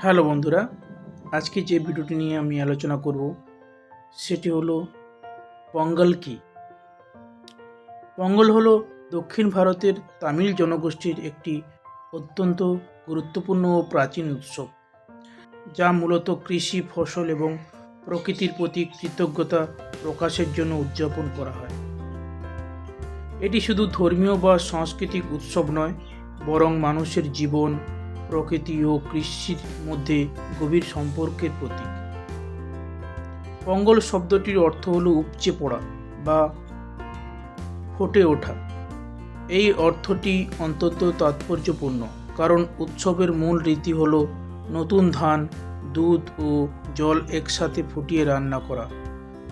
Hello বন্ধুরা, আজকে যে ভিডিওটি নিয়ে আমি আলোচনা করব সেটি হলো পঙ্গল কি। পঙ্গল হলো দক্ষিণ ভারতের তামিল জনগোষ্ঠীর একটি অত্যন্ত গুরুত্বপূর্ণ ও প্রাচীন উৎসব, যা মূলত কৃষি ফসল এবং প্রকৃতির প্রতি কৃতজ্ঞতা প্রকাশের জন্য উদযাপন করা হয়। এটি শুধু ধর্মীয় বা সাংস্কৃতিক উৎসব নয়, বরং মানুষের জীবন, প্রকৃতি ও কৃষির মধ্যে গভীর সম্পর্কের প্রতীক। পঙ্গল শব্দটির অর্থ হলো উপচে পড়া বা ফুটে ওঠা। এই অর্থটি অত্যন্ত তাৎপর্যপূর্ণ, কারণ উৎসবের মূল রীতি হল নতুন ধান, দুধ ও জল একসাথে ফুটিয়ে রান্না করা,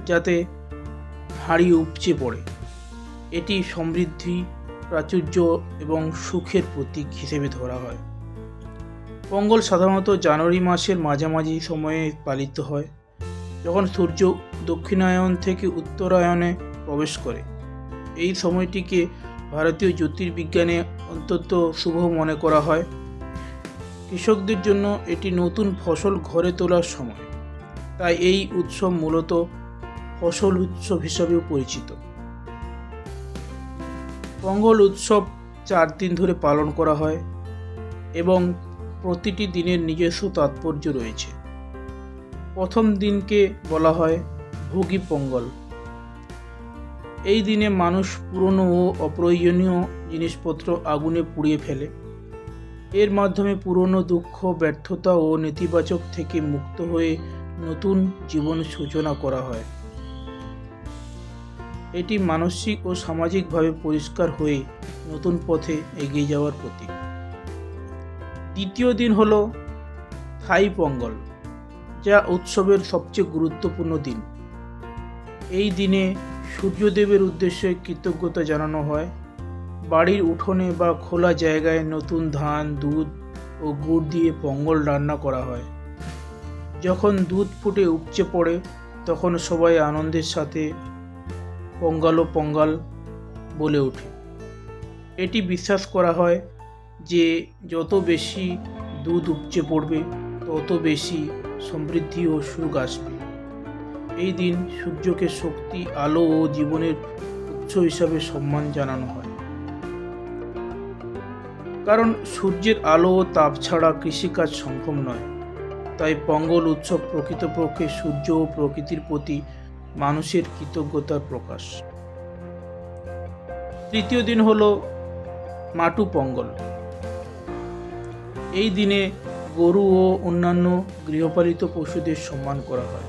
যাতে হাঁড়ি উপচে পড়ে। এটি সমৃদ্ধি, প্রাচুর্য এবং সুখের প্রতীক হিসেবে ধরা হয়। পঙ্গল সাধারণত জানুয়ারি মাসের মাঝামাঝি সময়ে পালিত হয়, যখন সূর্য দক্ষিণায়ন থেকে উত্তরায়ণে প্রবেশ করে। এই সময়টিকে ভারতীয় জ্যোতির্বিজ্ঞানে অত্যন্ত শুভ মনে করা হয়। কৃষকদের জন্য এটি নতুন ফসল ঘরে তোলার সময়, তাই এই উৎসব মূলত ফসল উৎসব হিসাবেও পরিচিত। পঙ্গল উৎসব 4 দিন ধরে পালন করা হয় এবং প্রতিটি দিনের নিজস্ব তাৎপর্য রয়েছে। প্রথম দিনকে বলা হয় ভোগী পঙ্গল। এই দিনে মানুষ পুরনো ও অপ্রয়োজনীয় জিনিসপত্র আগুনে পুড়িয়ে ফেলে। এর মাধ্যমে পুরনো দুঃখ, ব্যর্থতা ও নেতিবাচক থেকে মুক্ত হয়ে নতুন জীবন সূচনা করা হয়। এটি মানসিক ও সামাজিকভাবে পরিষ্কার হয়ে নতুন পথে এগিয়ে যাওয়ার প্রতীক। দ্বিতীয় দিন হল থাই পঙ্গল, যা উৎসবের সবচেয়ে গুরুত্বপূর্ণ দিন। এই দিনে সূর্যদেবের উদ্দেশ্যে কৃতজ্ঞতা জানানো হয়। বাড়ির উঠোনে বা খোলা জায়গায় নতুন ধান, দুধ ও গুড় দিয়ে পঙ্গল রান্না করা হয়। যখন দুধ ফুটে উপচে পড়ে, তখন সবাই আনন্দের সাথে পঙ্গালো পঙ্গাল বলে ওঠে। এটি বিশ্বাস করা হয় যে যত বেশি দুধ উপচে পড়বে, তত বেশি সমৃদ্ধি ও সুখ আসবে। এই দিন সূর্যকে শক্তি, আলো ও জীবনের উৎস হিসাবে সম্মান জানানো হয়, কারণ সূর্যের আলো ও তাপ ছাড়া কৃষিকাজ সম্ভব নয়। তাই পঙ্গল উৎসব প্রকৃতপক্ষে সূর্য ও প্রকৃতির প্রতি মানুষের কৃতজ্ঞতার প্রকাশ। তৃতীয় দিন হল মাটু পঙ্গল। এই দিনে গরু ও অন্যান্য গৃহপালিত পশুদের সম্মান করা হয়।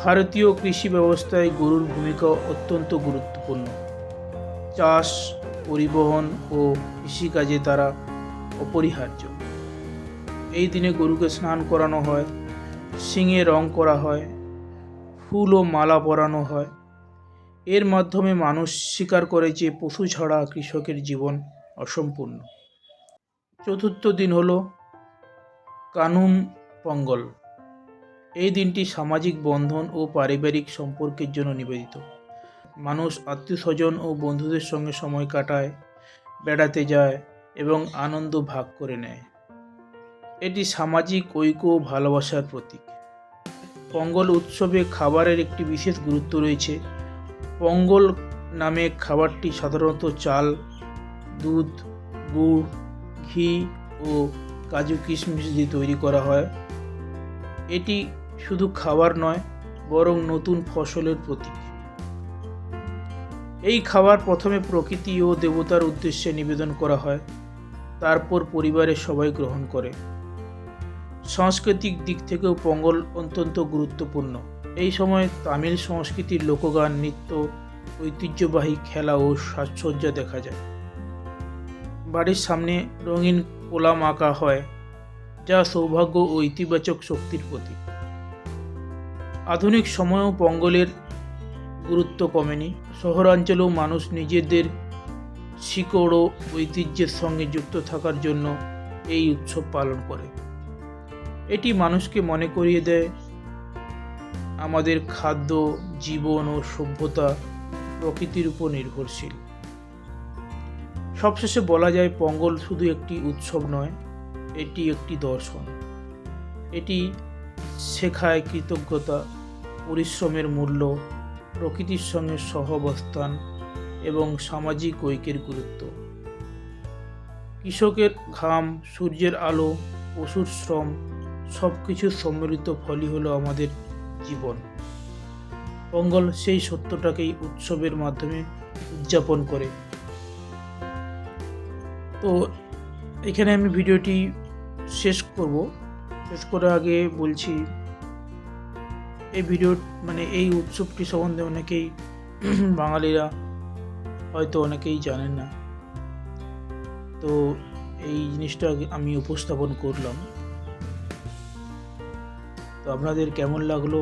ভারতীয় কৃষি ব্যবস্থায় গরুর ভূমিকা অত্যন্ত গুরুত্বপূর্ণ। চাষ, পরিবহন ও কৃষিকাজে তারা অপরিহার্য। এই দিনে গরুকে স্নান করানো হয়, শিঙে রং করা হয়, ফুল ও মালা পরানো হয়। এর মাধ্যমে মানুষ স্বীকার করে যে পশু ছাড়া কৃষকের জীবন অসম্পূর্ণ। চতুর্থ দিন হল কানুম পঙ্গল। এই দিনটি সামাজিক বন্ধন ও পারিবারিক সম্পর্কের জন্য নিবেদিত। মানুষ আত্মীয়স্বজন ও বন্ধুদের সঙ্গে সময় কাটায়, বেড়াতে যায় এবং আনন্দ ভাগ করে নেয়। এটি সামাজিক ঐক্য ও ভালোবাসার প্রতীক। পঙ্গল উৎসবে খাবারের একটি বিশেষ গুরুত্ব রয়েছে। পঙ্গল নামে খাবারটি সাধারণত চাল, দুধ, গুড়, ঘি ও কাজু কিশমিশ দিয়ে তৈরি করা হয়। এটি শুধু খাবার নয়, বরং নতুন ফসলের প্রতীক। এই খাবার প্রথমে প্রকৃতি ও দেবতার উদ্দেশ্যে নিবেদন করা হয়, তারপর পরিবারের সবাই গ্রহণ করে। সাংস্কৃতিক দিক থেকেও পঙ্গল অত্যন্ত গুরুত্বপূর্ণ। এই সময় তামিল সংস্কৃতির লোকগান, নৃত্য, ঐতিহ্যবাহী খেলা ও সাজসজ্জা দেখা যায়। বাড়ির সামনে রঙিন কোলাম আঁকা হয়, যা সৌভাগ্য ও ইতিবাচক শক্তির প্রতীক। আধুনিক সময়েও পঙ্গলের গুরুত্ব কমেনি। শহরাঞ্চলেও মানুষ নিজেদের শিকড় ও ঐতিহ্যের সঙ্গে যুক্ত থাকার জন্য এই উৎসব পালন করে। এটি মানুষকে মনে করিয়ে দেয় আমাদের খাদ্য, জীবন ও সভ্যতা প্রকৃতির উপর নির্ভরশীল। সবশেষে বলা যায়, পঙ্গল শুধু একটি উৎসব নয়, এটি একটি দর্শন। এটি শেখায় কৃতজ্ঞতা, পরিশ্রমের মূল্য, প্রকৃতির সঙ্গে সহাবস্থান এবং সামাজিক ঐক্যের গুরুত্ব। কৃষকের ঘাম, সূর্যের আলো, পশুর শ্রম সব কিছুর সম্মিলিত ফলই হলো আমাদের জীবন। পোঙ্গল সেই সত্যটাকেই উৎসবের মাধ্যমে উদযাপন করে। তো এখানে আমি ভিডিওটি শেষ করার আগে বলছি, এই উৎসবটি সম্বন্ধে অনেকেই বাঙালিরা হয়তো অনেকেই জানেন না। তো এই জিনিসটা আমি উপস্থাপন করলাম। তো আপনাদের কেমন লাগলো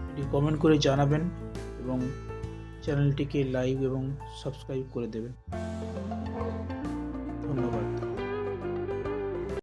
এটি কমেন্ট করে জানাবেন এবং চ্যানেলটিকে লাইক এবং সাবস্ক্রাইব করে দেবেন।